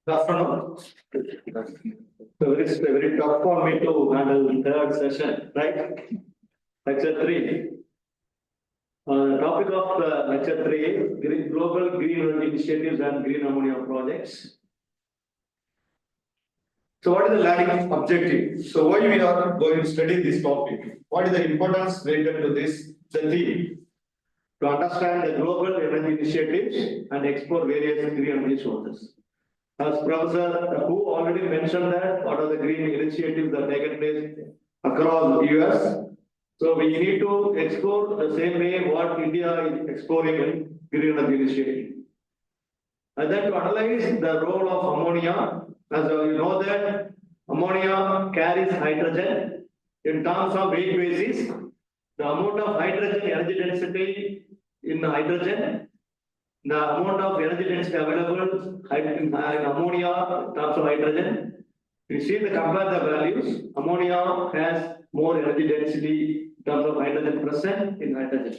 Good afternoon. So it's very tough for me to handle the third session, right? Lecture 3. The topic of the lecture 3 Global Green Energy Initiatives and Green Ammonia Projects. So what is the learning objective? So why we are going to study this topic? What is the importance related to this, the theme? To understand the global energy initiatives and explore various green energy sources. As Professor Who already mentioned that what are the green initiatives that taken place across the US. So we need to explore the same way what India is exploring in green energy initiative. And then to analyze the role of ammonia, as you know that ammonia carries hydrogen in terms of weight basis. The amount of hydrogen energy density in hydrogen, the amount of energy density available in ammonia in terms of hydrogen. You see the compare the values. Ammonia has more energy density in terms of hydrogen present in hydrogen.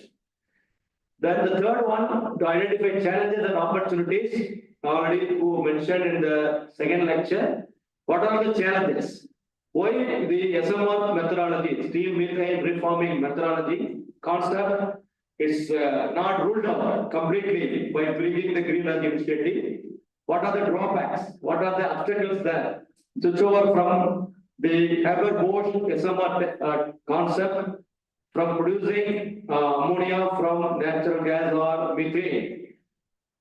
Then the third one, to identify challenges and opportunities, already who mentioned in the second lecture. What are the challenges? Why the SMR methodology, steam methane reforming methodology concept is not ruled out completely by bringing the green energy initiative? What are the drawbacks? What are the obstacles there? Switch over from the Haber-Bosch SMR concept from producing ammonia from natural gas or methane,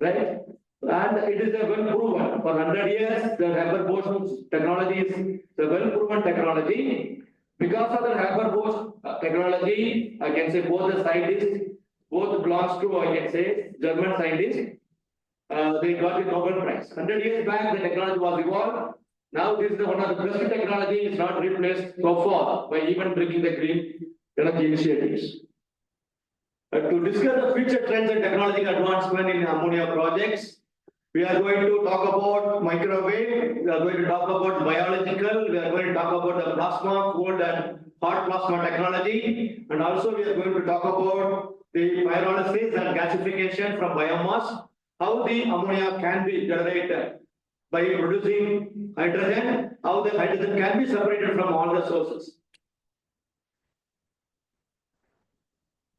right? And it is a well proven. For 100 years, the Haber-Bosch technology is the well proven technology. Because of the Haber-Bosch technology, I can say both the scientists, both belongs to, I can say, German scientists, they got the Nobel Prize. 100 years back, the technology was evolved. Now, this is one of the best technology, is not replaced so far by even bringing the green energy initiatives. To discuss the future trends and technological advancement in ammonia projects, we are going to talk about microwave, we are going to talk about biological, we are going to talk about the plasma, cold and hot plasma technology, and also we are going to talk about the pyrolysis and gasification from biomass, how the ammonia can be generated by producing hydrogen, how the hydrogen can be separated from all the sources.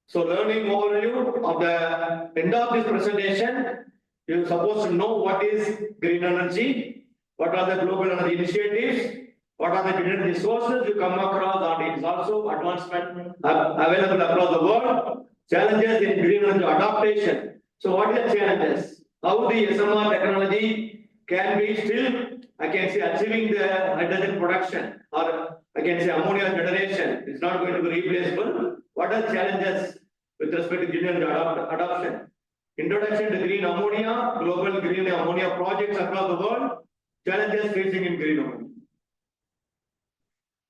So learning overview of the end of this presentation, you are supposed to know what is green energy, what are the global energy initiatives, what are the green energy sources you come across, and it is also advancement available across the world, challenges in green energy adaptation. So what are the challenges? How the SMR technology can be still, I can say, achieving the hydrogen production, or I can say ammonia generation is not going to be replaceable. What are the challenges with respect to green energy adoption? Introduction to green ammonia, global green ammonia projects across the world, challenges facing in green ammonia.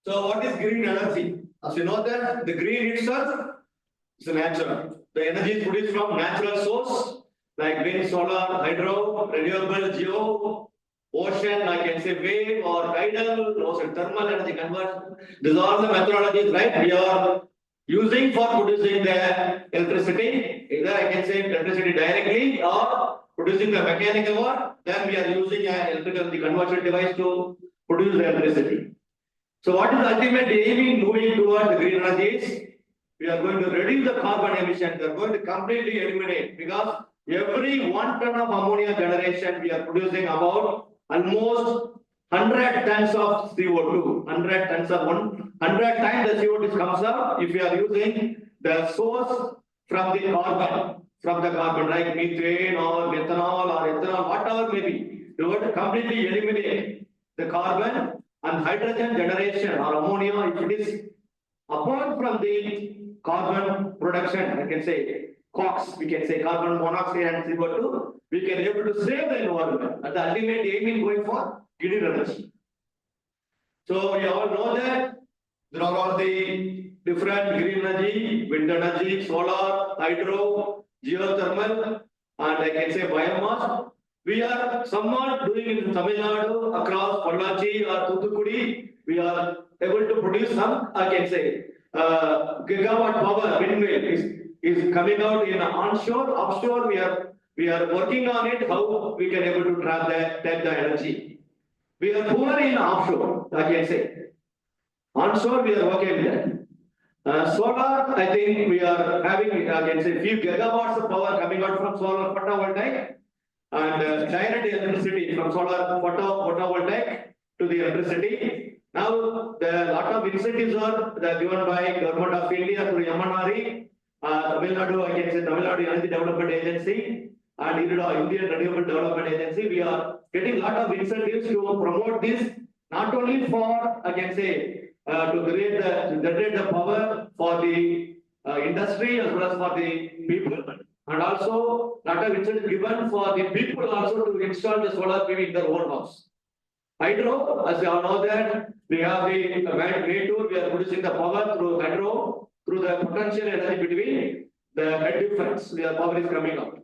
So what is green energy? As you know that the green itself is natural. The energy is produced from natural source like wind, solar, hydro, renewable, geo, ocean, I can say wave or tidal, also thermal energy conversion. These are the methodologies, right? We are using for producing the electricity. Either I can say electricity directly or producing the mechanical work. Then we are using an electrical conversion device to produce the electricity. So what is the ultimate aim in moving towards the green energies? We are going to reduce the carbon emission. We are going to completely eliminate, because every 1 ton of ammonia generation we are producing about almost 100 tons of CO2. 100 tons of 100 times the CO2 comes out if we are using the source from the carbon like methane or methanol or ethanol, whatever may be. We want to completely eliminate the carbon and hydrogen generation or ammonia, if it is apart from the carbon production, I can say COX, we can say carbon monoxide and CO2, we can be able to save the environment. And the ultimate aim in going for green energy. So you all know that there are all the different green energy, wind energy, solar, hydro, geothermal, and I can say biomass. We are somewhat doing in Tamil Nadu, across Pollachi or Thoothukudi. We are able to produce some, I can say, gigawatt power windmill is coming out in onshore, offshore. We are We are working on it, how we can able to take the energy. We are poor in offshore, I can say. Onshore, we are working with that. Solar, I think we are having, I can say, few gigawatts of power coming out from solar photovoltaic and direct electricity from solar photovoltaic to the electricity. Now, the lot of incentives are given by Government of India through MNRE, Tamil Nadu, I can say Tamil Nadu Energy Development Agency, and Indian Renewable Development Agency. We are getting lot of incentives to promote this, not only for, I can say, to generate the power for the industry as well as for the people, and also lot of incentive given for the people also to install the solar PV in their own house. Hydro, as you all know that we have the way tool, we are producing the power through hydro, through the potential energy between the head difference, the power is coming out.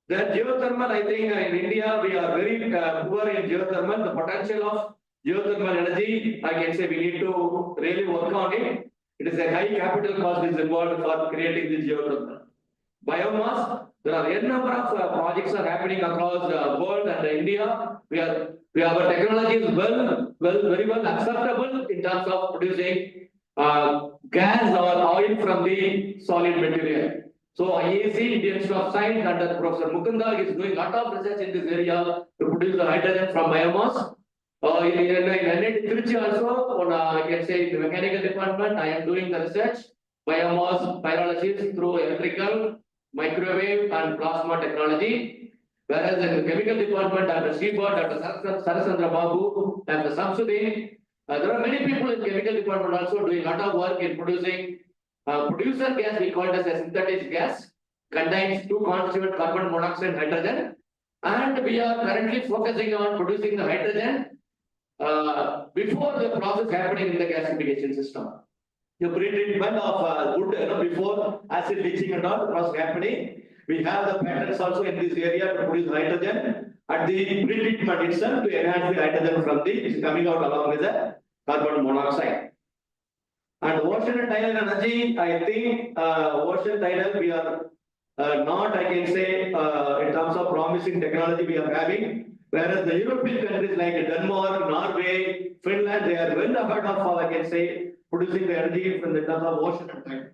Then geothermal, I think in India we are very poor in geothermal. The potential of geothermal energy, I can say we need to really work on it. It is a high capital cost is involved for creating this geothermal. Biomass, there are a number of projects are happening across the world and India. Our technology is very well acceptable in terms of producing gas or oil from the solid material. So IAC, Indian Institute of Science, under Professor Mukunda is doing a lot of research in this area to produce the hydrogen from biomass. In NIT Trichy also, I can say in the mechanical department, I am doing the research, biomass pyrolysis through electrical, microwave and plasma technology. Whereas in the chemical department, Dr. Sribhat, Dr. Sarasandra Babu, Dr. Samsudin, there are many people in chemical department also doing a lot of work in producing producer gas. We call it as a synthetic gas, contains two constituent carbon monoxide and hydrogen, and we are currently focusing on producing the hydrogen before the process happening in the gasification system. The pre-treatment of wood, before acid leaching and all the process happening. We have the patents also in this area to produce hydrogen at the pre-treatment itself to enhance the hydrogen from the which is coming out along with the carbon monoxide. And ocean and tidal energy, I think ocean tidal we are not, I can say, in terms of promising technology we are having. Whereas the European countries like Denmark, Norway, Finland, they are well ahead of, I can say, producing the energy from the terms of ocean and tidal.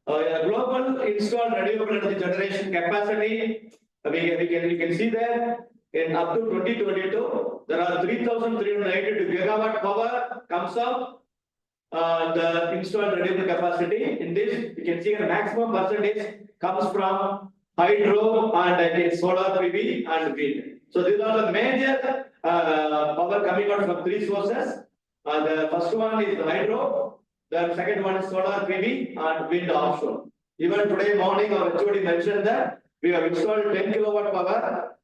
Global installed renewable energy generation capacity, we can see that in up to 2022, there are 3,392 gigawatt power comes up the installed renewable capacity. In this, you can see the maximum percentage comes from hydro and solar PV and wind. So these are the major power coming out from three sources. The first one is hydro, the second one is solar PV and wind offshore. Even today morning, our HOD mentioned that we have installed 10 kilowatt power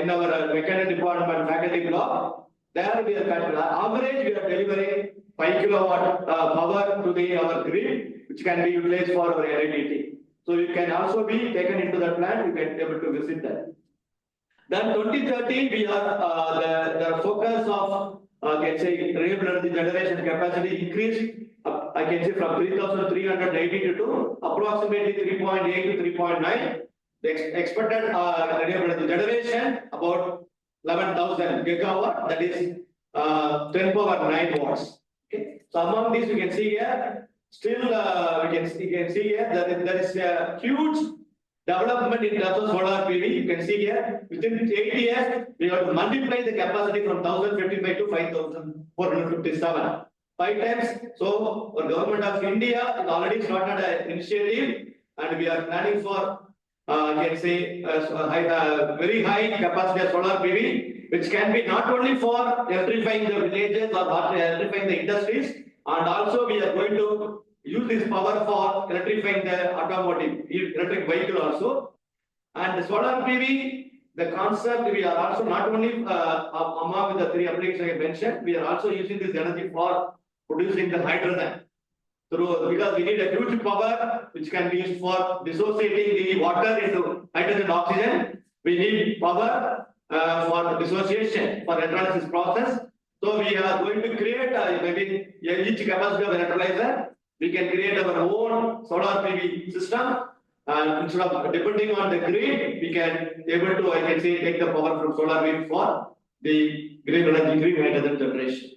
in our mechanical department faculty block. There we are average, we are delivering 5 kilowatt power to our grid, which can be utilized for our LIDT. So it can also be taken into the plant, you can be able to visit that. Then 2030, we are the focus of can say renewable energy generation capacity increased. I can say from 3,380 to approximately 3.8 to 3.9. The expected renewable energy generation about 11,000 gigawatt, that is 10 power 9 watts. Okay. So among these, you can see here, still you can see here that there is a huge development in terms of solar PV. You can see here within 8 years, we have to multiply the capacity from 1,055 to 5,457. 5 times. So, our government of India has already started an initiative, and we are planning for, can say, very high capacity of solar PV, which can be not only for electrifying the villages or electrifying the industries, and also we are going to use this power for electrifying the automotive, electric vehicle also. And the solar PV, the concept, we are also not only among the three applications I mentioned, we are also using this energy for producing the hydrogen. Because we need a huge power which can be used for dissociating the water into hydrogen and oxygen. We need power for dissociation for electrolysis process. So we are going to create maybe each capacity of an electrolyzer. We can create our own solar PV system And instead of depending on the grid, we can able to, I can say, take the power from solar wind for the green energy, green hydrogen generation.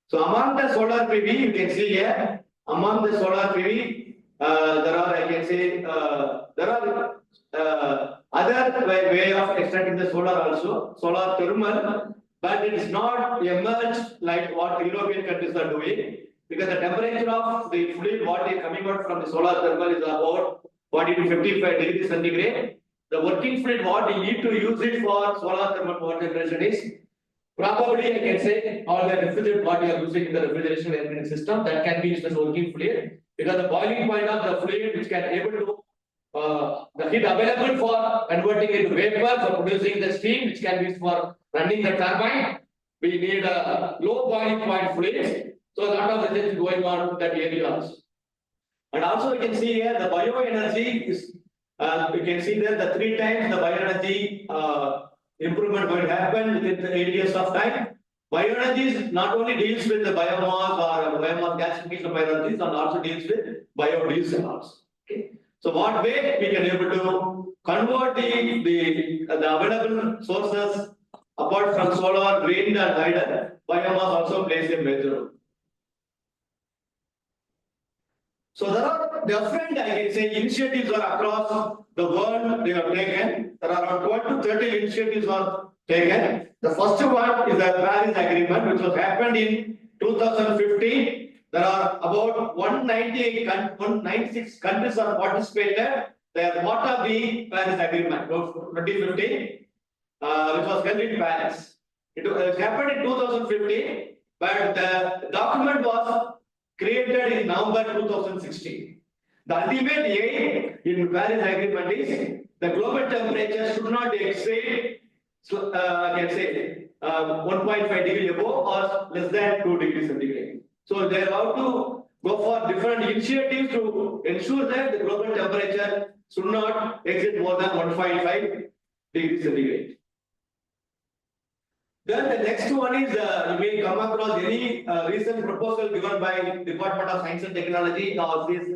So among the solar PV, you can see here, among the solar PV, there are, I can say, there are other way of extracting the solar also, solar thermal, but it is not emerged like what European countries are doing, because the temperature of the fluid what is coming out from the solar thermal is about 40 to 55 degrees centigrade. The working fluid what we need to use it for solar thermal power generation is probably I can say all the refrigerant what you are using in the refrigeration air system that can be used as working fluid, because the boiling point of the fluid which can able to the heat available for converting into vapor for producing the steam which can be used for running the turbine. We need a low boiling point fluid. So a lot of research is going on in that area also. And also you can see here the bioenergy is you can see there the 3 times the bioenergy improvement going to happen within the 8 years of time. Bioenergy not only deals with the biomass or biomass gasification of bioenergy, and also deals with biodiesel also. Okay. So what way we can able to convert the available sources apart from solar, wind and hydro, biomass also plays a major role. So there are different, I can say, initiatives are across the world they have taken. There are around 12 to 30 initiatives are taken. The first one is the Paris Agreement, which was happened in 2015. There are about 196 countries are participated. They are part of the Paris Agreement of 2015, which was held in Paris. It happened in 2015, but the document was created in November 2016. The ultimate aim in Paris Agreement is the global temperature should not exceed, I can say, 1.5 degree above or less than 2 degrees centigrade. So they have to go for different initiatives to ensure that the global temperature should not exceed more than 1.5 degrees centigrade. Then the next one is you may come across any recent proposal given by Department of Science and Technology or this,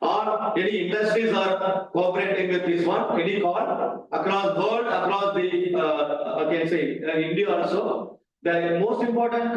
or any industries are cooperating with this one, any call across world, across the I can say India also. The most important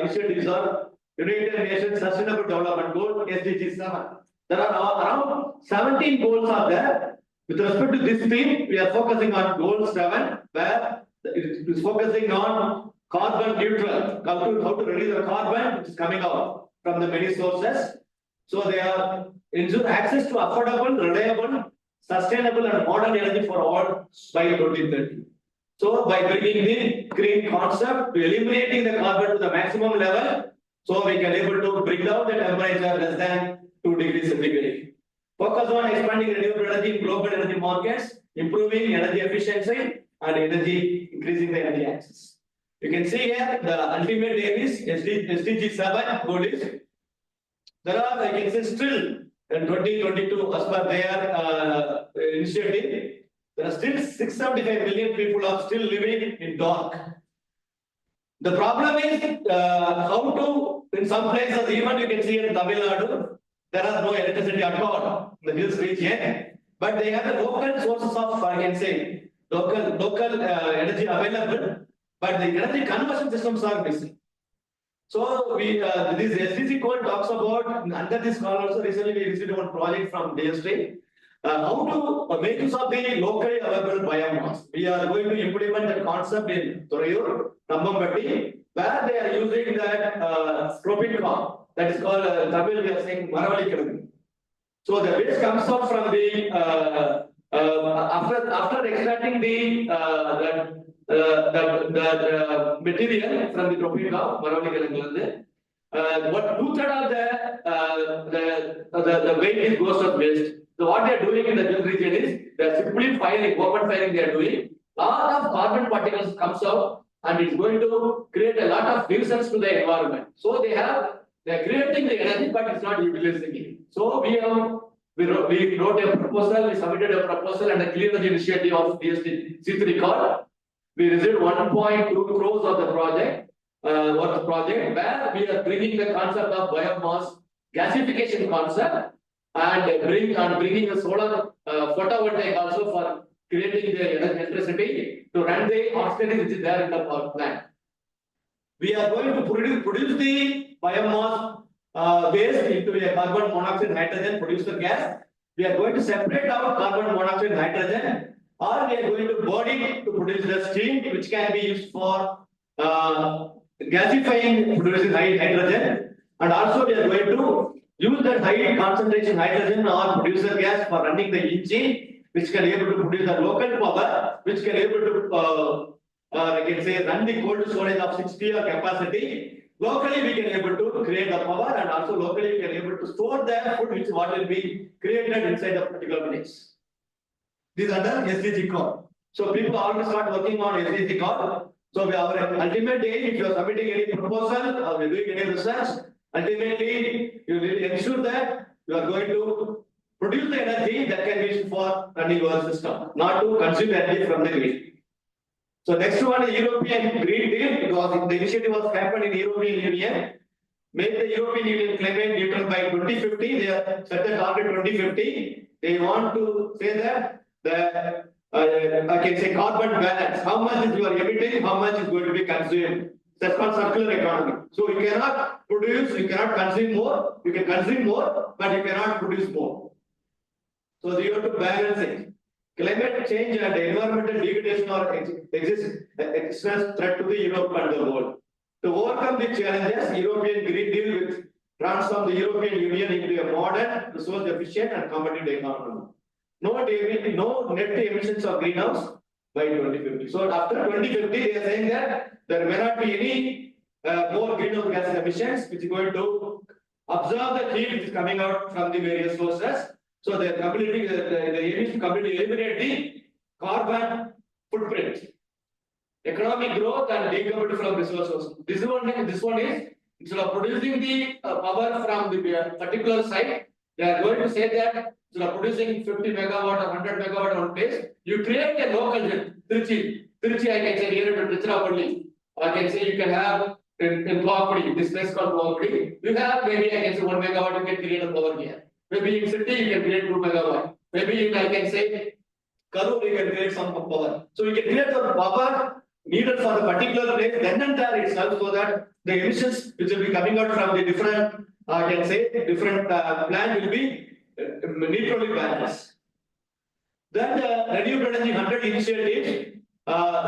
initiatives are United Nations Sustainable Development Goal SDG 7. There are around 17 goals are there. With respect to this theme, we are focusing on goal 7, where it is focusing on carbon neutral, how to reduce the carbon which is coming out from the many sources. So they are ensure access to affordable, reliable, sustainable and modern energy for all by 2030. So by bringing the green concept to eliminating the carbon to the maximum level, so we can able to bring down the temperature less than 2 degrees centigrade. Focus on expanding renewable energy in global energy markets, improving energy efficiency and increasing the energy access. You can see here the ultimate aim is SDG 7 goal is there are, I can say, still in 2022 as per their initiative, there are still 675 million people are still living in dark. The problem is how to, in some places, even you can see in Tamil Nadu, there are no electricity at all in the hills region, but they have the local sources of, I can say, local energy available, but the energy conversion systems are missing. So we this SDC code talks about under this call also recently we received one project from DST. How to make use of the locally available biomass. We are going to implement that concept in Thorayur, Nambambatti, where they are using that propane crop that is called Tamil we are saying Maravali. So the waste comes out from the after extracting the material from the propane crop, Maravali what 2/3 of the weight goes of waste. So what they are doing in the hill region is they are simply firing, open firing they are doing. Lot of carbon particles comes out and it's going to create a lot of nuisance to the environment. So they are creating the energy but it's not utilizing it. So we wrote a proposal, we submitted a proposal and a clean energy initiative of DST C3 call. We received 1.2 crores of the project, where we are bringing the concept of biomass gasification concept and bringing a solar photovoltaic also for creating the electricity to run the auxiliary which is there in the power plant. We are going to produce the biomass waste into a carbon monoxide hydrogen producer gas. We are going to separate out carbon monoxide hydrogen, or we are going to burn it to produce the steam which can be used for gasifying producing hydrogen, and also we are going to use that high concentration hydrogen or producer gas for running the engine, which can able to produce the local power, which can able to I can say run the cold storage of 60 or capacity. Locally, we can able to create the power, and also locally we can able to store the food which what will be created inside the particular place. This is under SDG code. So people already start working on SDG code. So our ultimate aim, if you are submitting any proposal or doing any research, ultimately you will ensure that you are going to produce the energy that can be used for running your system, not to consume energy from the grid. So next one is European Green Deal, because the initiative was happened in European Union. Make the European Union climate neutral by 2050. They have set the target 2050. They want to say that the I can say carbon balance. How much is you are emitting? How much is going to be consumed? That's called circular economy. So you cannot produce, you cannot consume more. You can consume more, but you cannot produce more. So you have to balance it. Climate change and environmental degradation are existential threat to the Europe and the world. To overcome the challenges, European Green Deal will transform the European Union into a modern, resource efficient and competitive economy. No net emissions of greenhouse by 2050. So after 2050, they are saying that there may not be any more greenhouse gas emissions, which is going to absorb the heat which is coming out from the various sources. So they are completely the aim is to completely eliminate the carbon footprint, economic growth and decoupled from resources. This one is instead of producing the power from the particular site, they are going to say that instead of producing 50 megawatt or 100 megawatt on place, you create a local gen. Trichy I can say here to Tiruchirappalli. I can say you can have in Tlapudi, this place called Tlapudi. You have maybe I can say 1 megawatt you can create a power here. Maybe in city you can create 2 megawatt. Maybe I can say Karur you can create some power. So you can create the power needed for the particular place, then and there itself, so that the emissions which will be coming out from the different, I can say, different plant will be neutrally balanced. Then the Renewable Energy 100 initiative.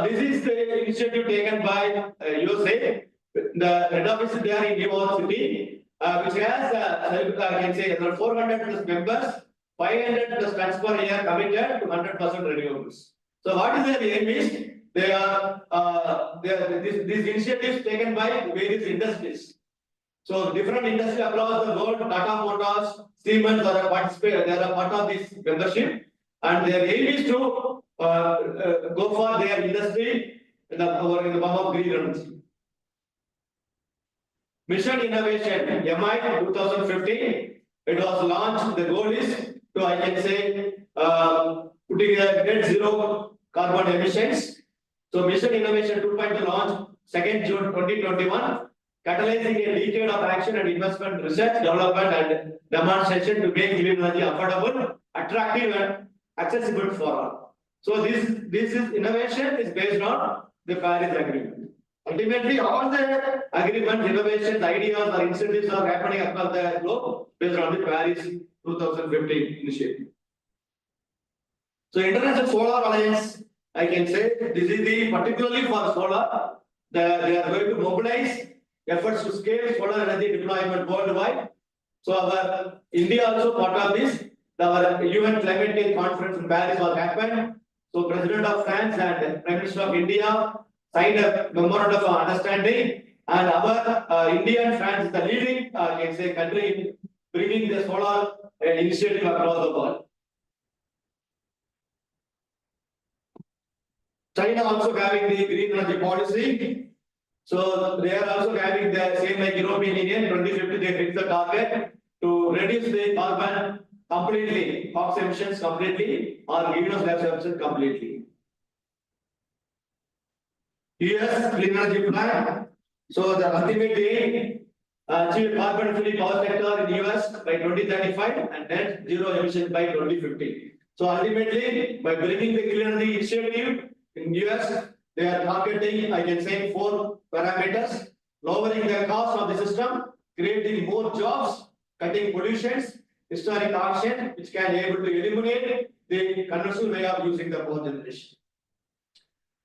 This is the initiative taken by USA. The head office is there in New York City. Which has, I can say, 400 plus members, 500 plus tons per year committed to 100% renewables. So what is their aim is, they are, these initiatives taken by various industries. So different industries across the world, Tata Motors, Siemens are participate, they are part of this membership, and their aim is to go for their industry in the form of green energy. Mission Innovation, MI 2015, it was launched. The goal is to, I can say, putting a net zero carbon emissions. So Mission Innovation 2.0 launch 2nd June 2021, catalyzing a decade of action and investment, research, development and demonstration to make clean energy affordable, attractive and accessible for all. So this is innovation is based on the Paris Agreement. Ultimately, all the agreements, innovations, ideas or incentives are happening across the globe based on the Paris 2015 initiative. So International Solar Alliance, I can say, this is the particularly for solar, they are going to mobilize efforts to scale solar energy deployment worldwide. So our India also part of this. Our UN Climate Change Conference in Paris was happened. So President of France and Prime Minister of India signed a memorandum of understanding, and our India and France is the leading, can say, country in bringing the solar initiative across the world. China also having the green energy policy. So they are also having the same like European Union, 2050 they fixed the target to reduce the carbon completely, NOx emissions completely, or greenhouse gas emissions completely. US clean energy plan. So the ultimate aim achieve carbon-free power sector in US by 2035 and net zero emission by 2050. So ultimately, by bringing the clean energy initiative in US, they are targeting, I can say, 4 parameters: lowering the cost of the system, creating more jobs, cutting pollutions, historic action, which can able to eliminate the conventional way of using the power generation.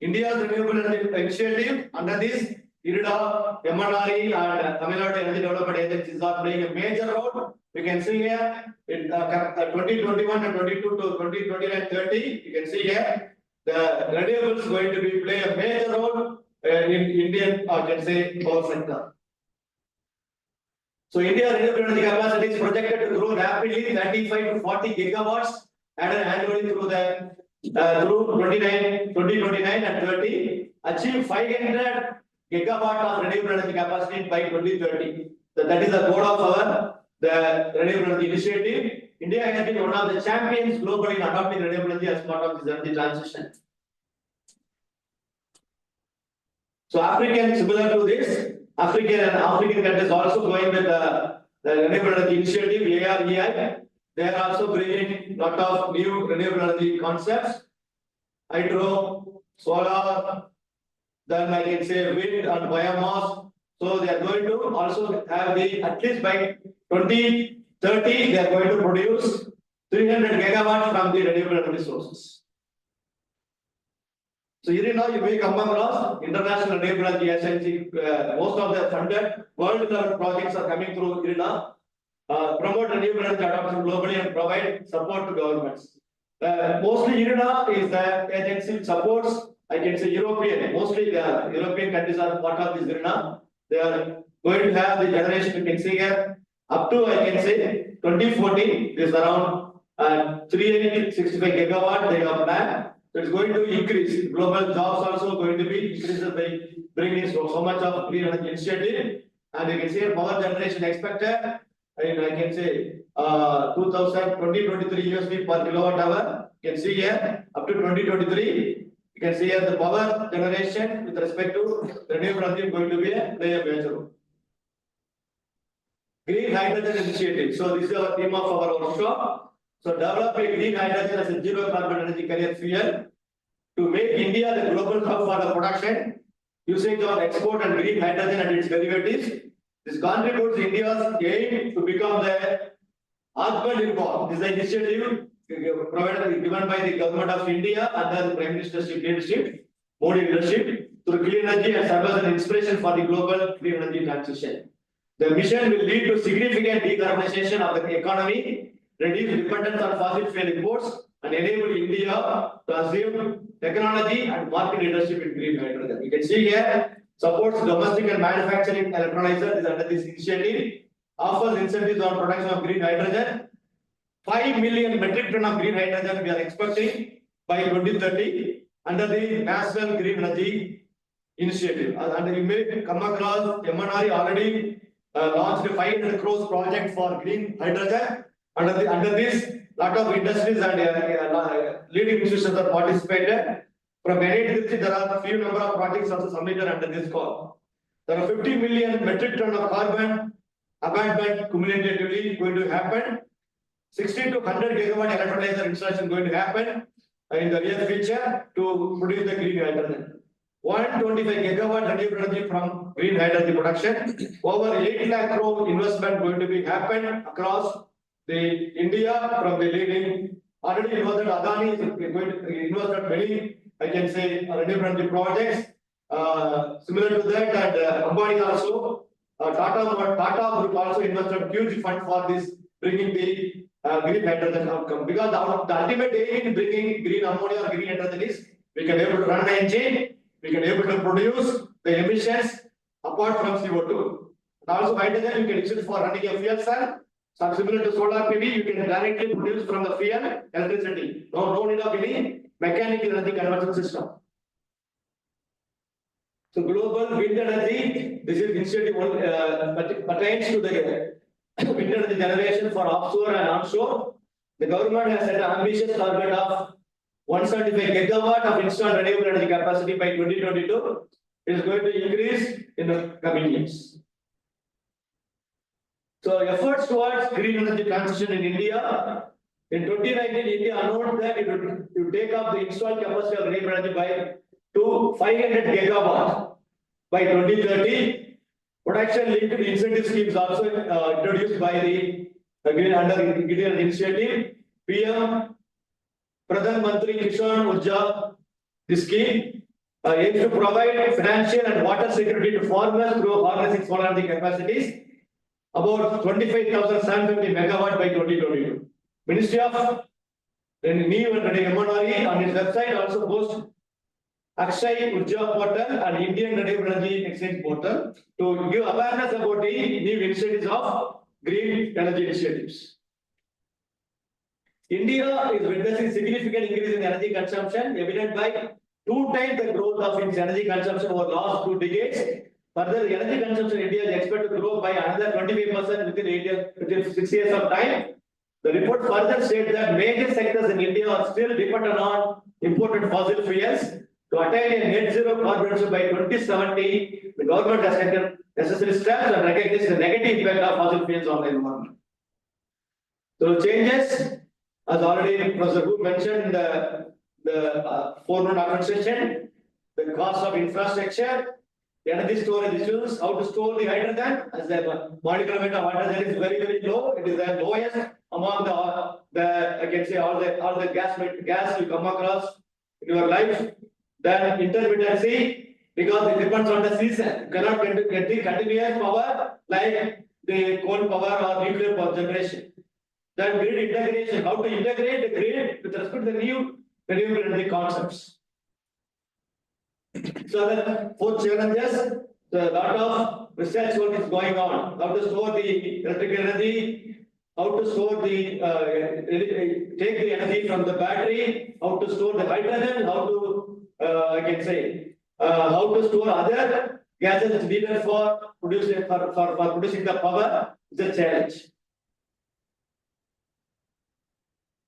India's renewable energy initiative under this IRIDA, MNRE and Tamil Nadu Energy Development Agencies are playing a major role. We can see here in 2021 and 22 to 2029 30, you can see here the renewables going to be play a major role in Indian, I can say, power sector. So India's renewable energy capacity is projected to grow rapidly, 35 to 40 gigawatts added annually through 2029 and 30, achieve 500 gigawatt of renewable energy capacity by 2030. So that is the goal of the renewable energy initiative. India has been one of the champions globally in adopting renewable energy as part of this energy transition. So similar to this, African countries also going with the renewable energy initiative, AREI. They are also bringing lot of new renewable energy concepts, hydro, solar, then I can say wind and biomass. So they are going to also have at least by 2030, they are going to produce 300 gigawatts from the renewable energy sources. So here now you may come across International Renewable Energy Agency. Most of the funded world level projects are coming through IRIDA. Promote renewable energy adoption globally and provide support to governments. Mostly IRIDA is the agency which supports, I can say, European. Mostly the European countries are part of this IRIDA. They are going to have the generation, you can see here, up to, I can say, 2040, is around 365 gigawatt they have planned. So it's going to increase. Global jobs also going to be increased by bringing so much of clean energy initiative. And you can see power generation expected in, I can say, 2023 USD per kilowatt hour. You can see here up to 2023. You can see here the power generation with respect to renewable energy is going to play a major role. Green hydrogen initiative. So this is our theme of our workshop. So develop a green hydrogen as a zero carbon energy carrier fuel to make India the global hub for the production, usage of export and green hydrogen and its derivatives. This contributes India's aim to become the Atmanirbhar. This is an initiative given by the government of India under the Prime Minister's leadership, Modi leadership, through clean energy and serve as an inspiration for the global clean energy transition. The mission will lead to significant decarbonization of the economy, reduce dependence on fossil fuel imports, and enable India to assume technology and market leadership in green hydrogen. You can see here, supports domestic and manufacturing electrolyzer is under this initiative, offers incentives on production of green hydrogen. 5 million metric ton of green hydrogen we are expecting by 2030 under the National Green Energy Initiative. And you may come across MNRE already launched a 500 crores project for green hydrogen. Under this, lot of industries and leading institutions are participated. From NIT, there are a few number of projects also submitted under this call. There are 50 million metric ton of carbon abatement cumulatively going to happen. 60 to 100 gigawatt electrolyzer installation going to happen in the near future to produce the green hydrogen. 125 gigawatt renewable energy from green hydrogen production. Over 8 lakh crore investment going to be happen across the India from the leading. Already you know that Adani is going to invest at many, I can say, renewable energy projects. Similar to that, and Ammonia also, Tata Group also invested huge fund for this, bringing the green hydrogen outcome. Because the ultimate aim in bringing green ammonia or green hydrogen is we can able to run the engine, we can able to produce the emissions apart from CO2. And also hydrogen you can use it for running a fuel cell. So similar to solar PV, you can directly produce from the fuel electricity. No need of any mechanical energy conversion system. So global wind energy, this is initiative pertains to the wind energy generation for offshore and onshore. The government has set an ambitious target of 175 gigawatt of installed renewable energy capacity by 2022. It is going to increase in the coming years. So efforts towards green energy transition in India. In 2019, India announced that it would take up the installed capacity of renewable energy to 500 gigawatt by 2030. Production linked incentive schemes also introduced by the under Green Energy Initiative. PM Pradhan Mantri Kishan Urja, the scheme aims to provide financial and water security to farmers through harnessing solar energy capacities. About 25,750 megawatt by 2022. Ministry of New and Ammonia on its website also posts Akshay Urja portal and Indian Renewable Energy Exchange portal to give awareness about the new initiatives of green energy initiatives. India is witnessing significant increase in energy consumption, evident by 2 times the growth of its energy consumption over the last 2 decades. Further, the energy consumption in India is expected to grow by another 25% within 6 years of time. The report further states that major sectors in India are still dependent on imported fossil fuels. To attain a net zero carbon emission by 2070, the government has taken necessary steps and recognized the negative impact of fossil fuels on the environment. So changes, as already Professor Hu mentioned in the forenoon administration, the cost of infrastructure, energy storage issues, how to store the hydrogen, as the molecular weight of hydrogen is very, very low. It is the lowest among the I can say all the gas you come across in your life. Then intermittency, because it depends on the season. You cannot get the continuous power like the coal power or nuclear power generation. Then grid integration, how to integrate the grid with respect to the new renewable energy concepts. So the 4 challenges, a lot of research work is going on. How to store the electrical energy, how to store the take the energy from the battery, how to store the hydrogen, how to I can say how to store other gases needed for producing the power is a challenge.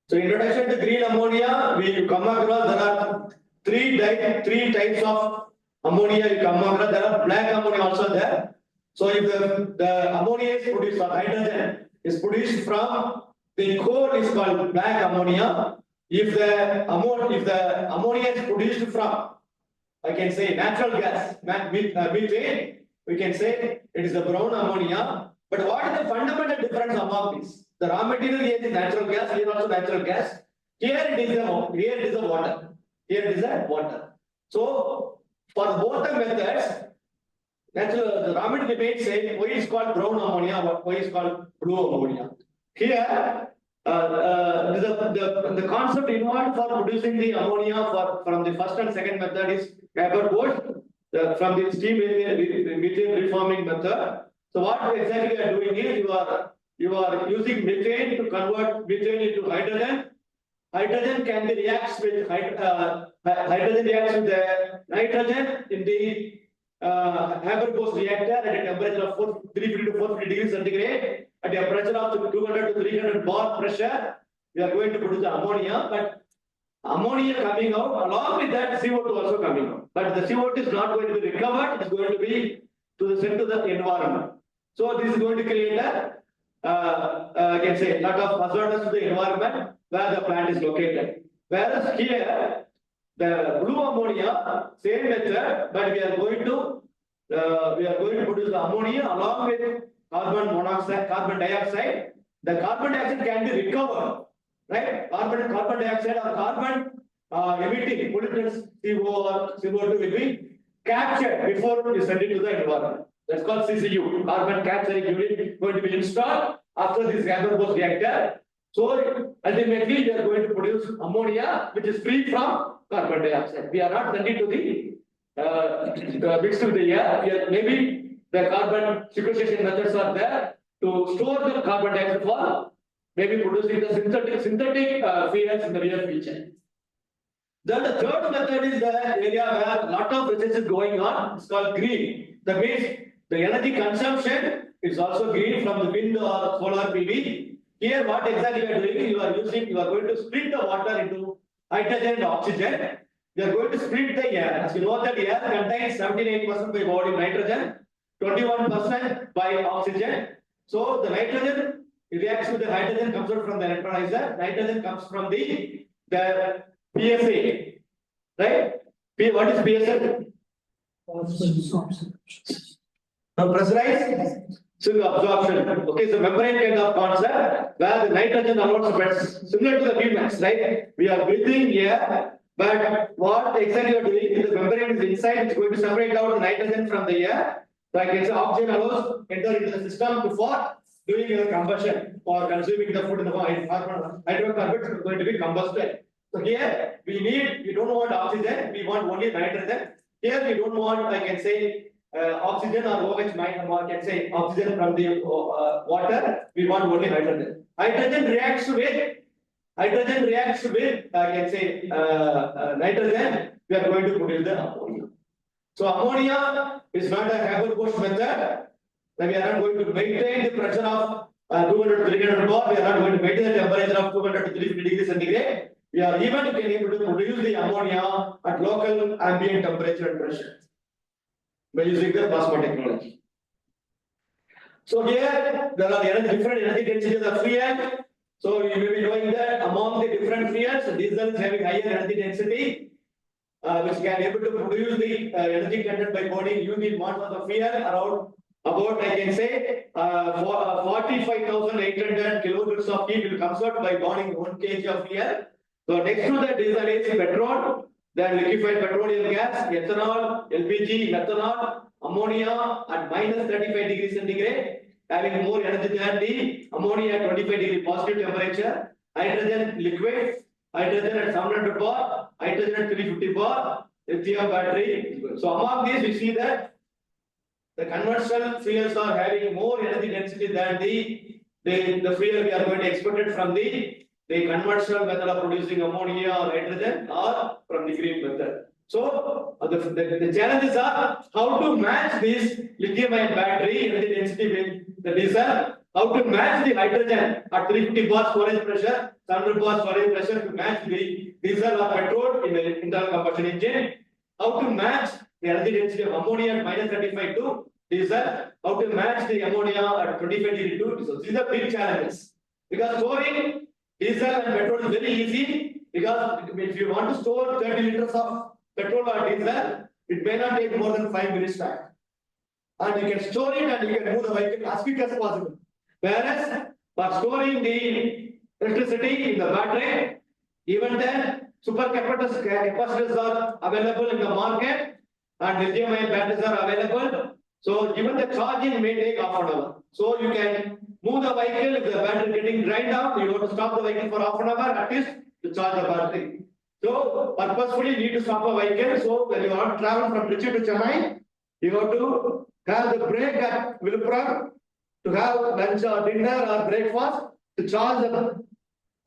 So introduction to green ammonia, we come across there are three types of ammonia you come across. There are black ammonia also there. So if the ammonia is produced or hydrogen is produced from the coal is called black ammonia. If the ammonia is produced from, I can say natural gas, methane, we can say it is the brown ammonia. But what is the fundamental difference among these? The raw material here is natural gas, here also natural gas. Here it is a water. Here it is a water. So for both the methods, the raw material remains same. Why is called brown ammonia? Why is called blue ammonia? Here, the concept involved for producing the ammonia from the first and second method is Haber-Bosch, from the steam methane reforming method. So what exactly you are doing is you are using methane to convert methane into hydrogen. Hydrogen can be reacts with hydrogen reacts with the nitrogen in the Haber-Bosch reactor at a temperature of 350 to 450 degrees centigrade. At a pressure of 200 to 300 bar pressure, we are going to produce the ammonia. But ammonia coming out, along with that CO2 also coming out. But the CO2 is not going to be recovered; it is going to be sent to the environment. So this is going to create I can say a lot of hazardous to the environment where the plant is located. Whereas here, the blue ammonia, same method, but we are going to produce the ammonia along with carbon dioxide. The carbon dioxide can be recovered, right? Carbon dioxide or carbon emitting pollutants CO or CO2 will be captured before you send it to the environment. That's called CCU, carbon capturing unit, going to be installed after this Haber-Bosch reactor. So ultimately, we are going to produce ammonia, which is free from carbon dioxide. We are not sending to the mixed with the air. Maybe the carbon sequestration methods are there to store the carbon dioxide for maybe producing the synthetic fuels in the near future. Then the third method is the area where a lot of research is going on. It's called green. That means the energy consumption is also green from the wind or solar PV. Here, what exactly you are doing? You are going to split the water into hydrogen and oxygen. You are going to split the air. As you know that air contains 79% by body nitrogen, 21% by oxygen. So the nitrogen reacts with the hydrogen comes out from the electrolyzer. Nitrogen comes from the PSA, right? What is PSA? Pressurized silk absorption. Okay, so membrane kind of concept where the nitrogen alone spreads similar to the Vmax, right? We are breathing air, but what exactly you are doing is the membrane is inside, it's going to separate out the nitrogen from the air. So I can say oxygen allows enter into the system for doing your combustion or consuming the food in the hydrocarbons is going to be combusted. So here we don't want oxygen, we want only nitrogen. Here we don't want, I can say, oxygen or OH minus, or can say oxygen from the water, we want only hydrogen. Hydrogen reacts with, I can say, nitrogen, we are going to produce the ammonia. So ammonia is not a Haber-Bosch method. We are not going to maintain the pressure of 200 to 300 bar. We are not going to maintain the temperature of 200 to 350 degrees centigrade. We are even able to produce the ammonia at local ambient temperature and pressure by using the plasma technology. So here there are different energy densities of fuel. So you may be knowing that among the different fuels, diesel is having higher energy density, which can able to produce the energy content by burning unit mass of the fuel around about, I can say, 45,800 kilojoules of heat will come out by burning 1 kg of fuel. So next to the diesel is petrol, then liquefied petroleum gas, ethanol, LPG, methanol, ammonia at minus 35 degrees centigrade, having more energy than the ammonia at 25 degree positive temperature, hydrogen liquid, hydrogen at 700 bar, hydrogen at 350 bar, lithium battery. So among these we see that the conventional fuels are having more energy density than the fuel we are going to expect it from the conventional method of producing ammonia or hydrogen or from the green method. So the challenges are how to match this lithium-ion battery energy density with the diesel, how to match the hydrogen at 350 bar storage pressure, 700 bar storage pressure to match the diesel or petrol in the internal combustion engine, how to match the energy density of ammonia at minus 35 to diesel, how to match the ammonia at 25 degree to diesel. These are big challenges because storing diesel and petrol is very easy because if you want to store 30 liters of petrol or diesel, it may not take more than 5 minutes time. And you can store it and you can move the vehicle as quick as possible. Whereas for storing the electricity in the battery, even then capacitors are available in the market and lithium-ion batteries are available. So even the charging may take half an hour. So you can move the vehicle if the battery is getting dried out. You have to stop the vehicle for half an hour at least to charge the battery. So purposefully you need to stop a vehicle. So when you want to travel from Trichy to Chennai, you have to have the break at Vilupuram to have lunch or dinner or breakfast to charge the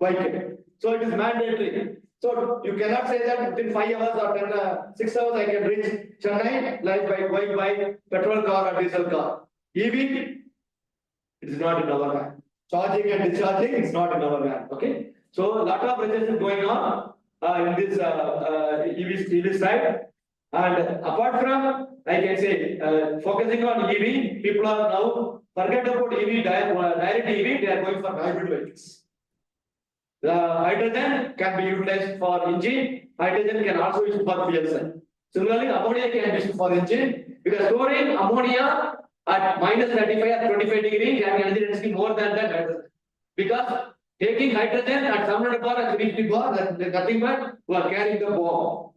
vehicle. So it is mandatory. So you cannot say that within 5 hours or 6 hours I can reach Chennai like by going by petrol car or diesel car. EV, it is not in our hand. Charging and discharging is not in our hand. Okay. So a lot of research is going on in this EV side. And apart from, I can say, focusing on EV, people are now forget about EV, direct EV, they are going for hybrid vehicles. The hydrogen can be utilized for engine. Hydrogen can also be used for fuel cell. Similarly, ammonia can be used for engine because storing ammonia at minus 35 or 25 degrees can energy density more than that hydrogen. Because taking hydrogen at 700 bar and 350 bar, that's nothing but you are carrying the bomb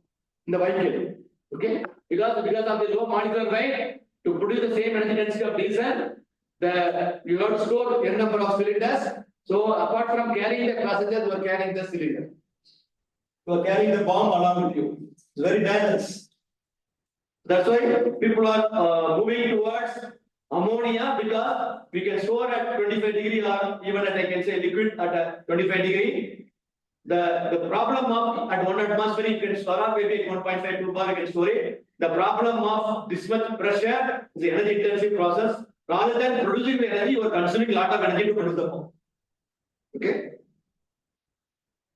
in the vehicle. Okay? Because of the low molecular weight, to produce the same energy density of diesel, you have to store n number of cylinders. So apart from carrying the passengers, you are carrying the cylinder. You are carrying the bomb along with you. It's very dangerous. That's why people are moving towards ammonia because we can store at 25 degree or even at I can say liquid at 25 degree. The problem of at 1 atmosphere you can store up maybe 1.52 bar you can store it. The problem of this much pressure is the energy intensive process. Rather than producing the energy, you are consuming a lot of energy to produce the bomb. Okay.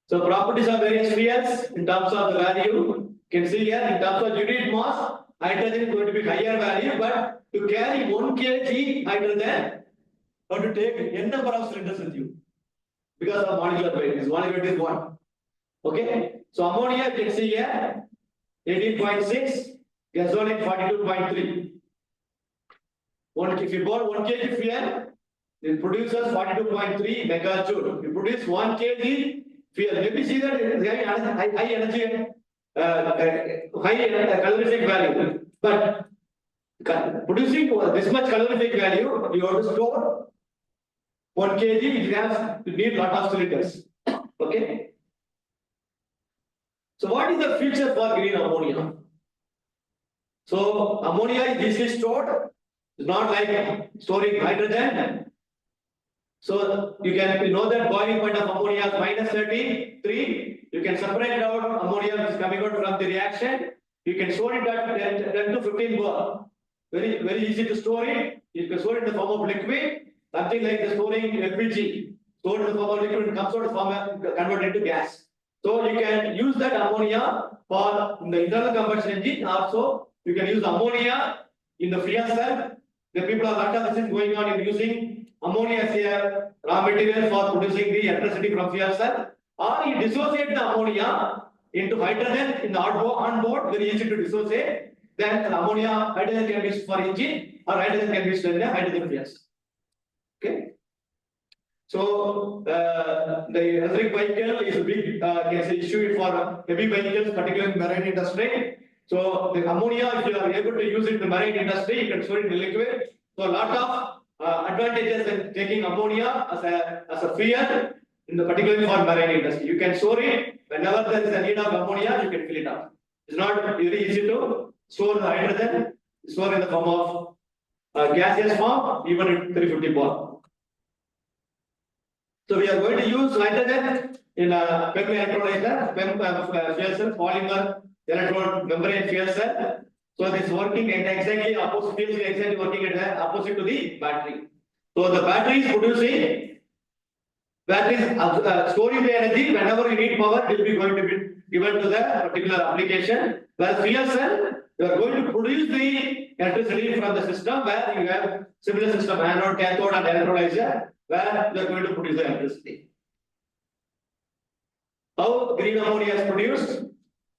So properties of various fuels in terms of the value, you can see here in terms of unit mass, hydrogen is going to be higher value, but to carry 1 kg hydrogen have to take n number of cylinders with you because of molecular weight. This molecular weight is 1. Okay, so ammonia you can see here 18.6, gasoline 42.3. If you burn 1 kg fuel, it produces 42.3 megajoule. You produce 1 kg fuel. Maybe see that it is having high energy, high calorific value. But producing this much calorific value, you have to store 1 kg. It has you need lot of cylinders. Okay. So what is the future for green ammonia? So ammonia is easily stored. It's not like storing hydrogen. So you know that boiling point of ammonia is -33. You can separate out ammonia which is coming out from the reaction. You can store it at 10 to 15 bar. Very easy to store it. You can store it in the form of liquid. Something like the storing LPG. Stored in the form of liquid and comes out of form converted into gas. So you can use that ammonia for the internal combustion engine. Also, you can use ammonia in the fuel cell. The people are lot of this is going on in using ammonia as a raw material for producing the electricity from fuel cell. Or you dissociate the ammonia into hydrogen in the onboard, very easy to dissociate. Then the ammonia, hydrogen can be used for engine or hydrogen can be used in the hydrogen fuel cell. Okay. So the electric vehicle is a big issue for heavy vehicles, particularly in marine industry. So the ammonia, if you are able to use it in the marine industry, you can store it in liquid. So a lot of advantages in taking ammonia as a fuel, in the particularly for marine industry. You can store it whenever there is a need of ammonia, you can fill it up. It's not very easy to store the hydrogen, store in the form of gaseous form, even at 350 bar. So we are going to use nitrogen in a PEM electrolyzer, PEM fuel cell, polymer electrode membrane fuel cell. So this is working at exactly opposite, feels exactly working at the opposite to the battery. So the battery is producing, storing the energy. Whenever you need power, it will be going to be given to the particular application. Whereas fuel cell, you are going to produce the electricity from the system where you have similar system, anode, cathode, and electrolyzer, where you are going to produce the electricity. How green ammonia is produced?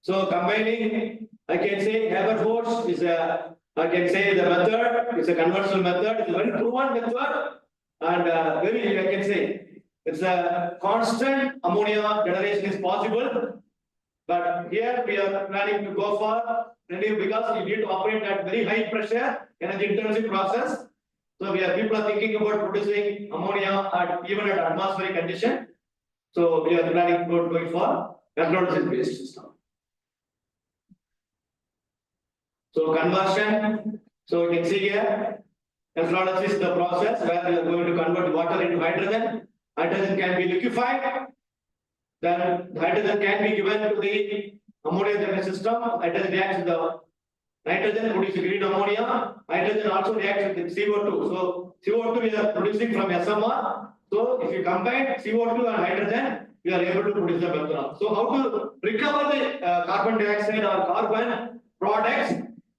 So combining, I can say Haber-Bosch is a, I can say the method, it's a conventional method, it's a very proven method, and very, I can say, it's a constant ammonia generation is possible. But here we are planning to go for because you need to operate at very high pressure, energy intensive process. So people are thinking about producing ammonia even at atmospheric condition. So we are planning to going for electrolysis based system. So conversion. So you can see here, electrolysis is the process where we are going to convert water into hydrogen. Hydrogen can be liquefied. Then the hydrogen can be given to the ammonia generation system. Hydrogen reacts with the nitrogen, produces green ammonia. Hydrogen also reacts with CO2. So CO2 we are producing from SMR. So if you combine CO2 and hydrogen, we are able to produce the methanol. So how to recover the carbon dioxide or carbon products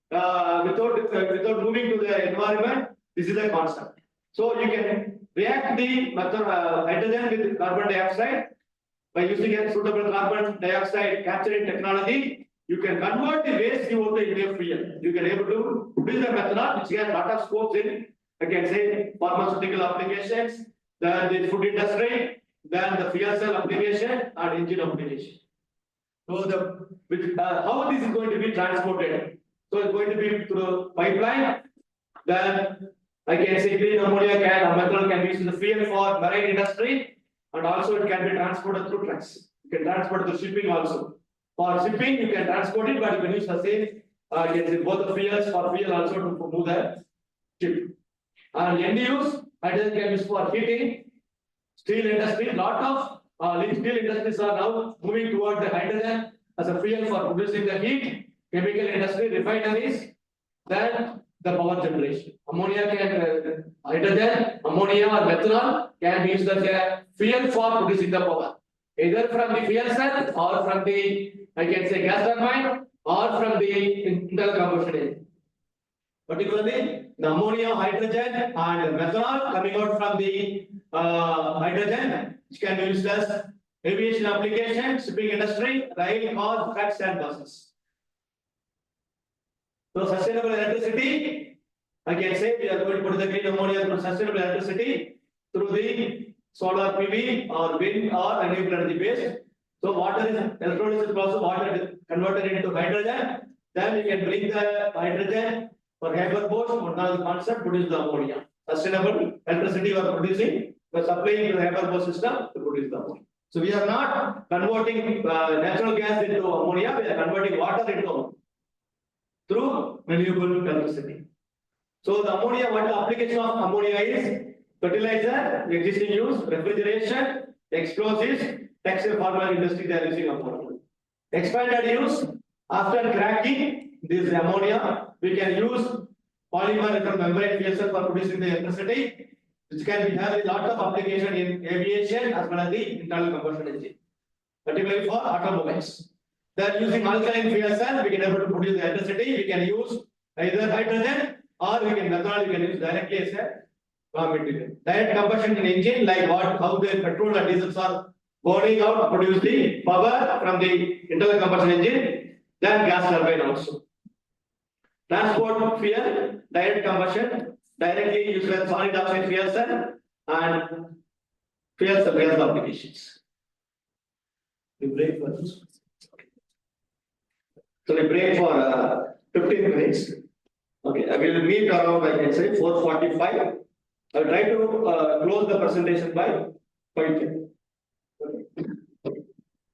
without moving to the environment? This is the concept. So you can react the hydrogen with carbon dioxide. By using a suitable carbon dioxide capturing technology, you can convert the waste CO2 into a fuel. You can able to produce the methanol, which has a lot of scopes in, I can say, pharmaceutical applications, then the food industry, then the fuel cell application and engine application. So how this is going to be transported? So it's going to be through pipeline. Then I can say green ammonia methanol can be used in the fuel for marine industry. And also it can be transported through trucks. You can transport the shipping also. For shipping, you can transport it, but you can use the same, you can say both the fuels for fuel also to move the ship. And end use, hydrogen can be used for heating, steel industry. Lot of steel industries are now moving toward the hydrogen as a fuel for producing the heat. Chemical industry, refineries, then the power generation. Hydrogen, ammonia or methanol can be used as a fuel for producing the power. Either from the fuel cell or from the, I can say, gas turbine or from the internal combustion engine. Particularly, the ammonia, hydrogen, and methanol coming out from the hydrogen, which can be used as aviation application, shipping industry, rail, cars, trucks, and buses. So sustainable electricity, I can say we are going to put the green ammonia through sustainable electricity through the solar PV or wind or renewable energy based. So water is electrolysis process, water is converted into hydrogen. Then we can bring the hydrogen for hyperboard, one of the concept, produce the ammonia. Sustainable electricity we are producing, we are supplying to the hyperboard system to produce the ammonia. So we are not converting natural gas into ammonia, we are converting water into ammonia through renewable electricity. So the ammonia, what the application of ammonia is? Fertilizer, existing use, refrigeration, explosives, textile pharma industry they are using ammonia. Expanded use, after cracking this ammonia, we can use polymer membrane fuel cell for producing the electricity, which can be have a lot of application in aviation as well as the internal combustion engine, particularly for automobiles. They are using alkaline fuel cell, we can able to produce the electricity, we can use either hydrogen or we can methanol, we can use directly as a raw material. Direct combustion engine, like how the petrol and diesels are burning out, produce the power from the internal combustion engine, then gas turbine also. Transport fuel, direct combustion, directly used as solid oxide fuel cell and fuel cell gas applications. We break for this. So we break for 15 minutes. Okay, I will meet around, I can say, 4:45. I will try to close the presentation by 5:10.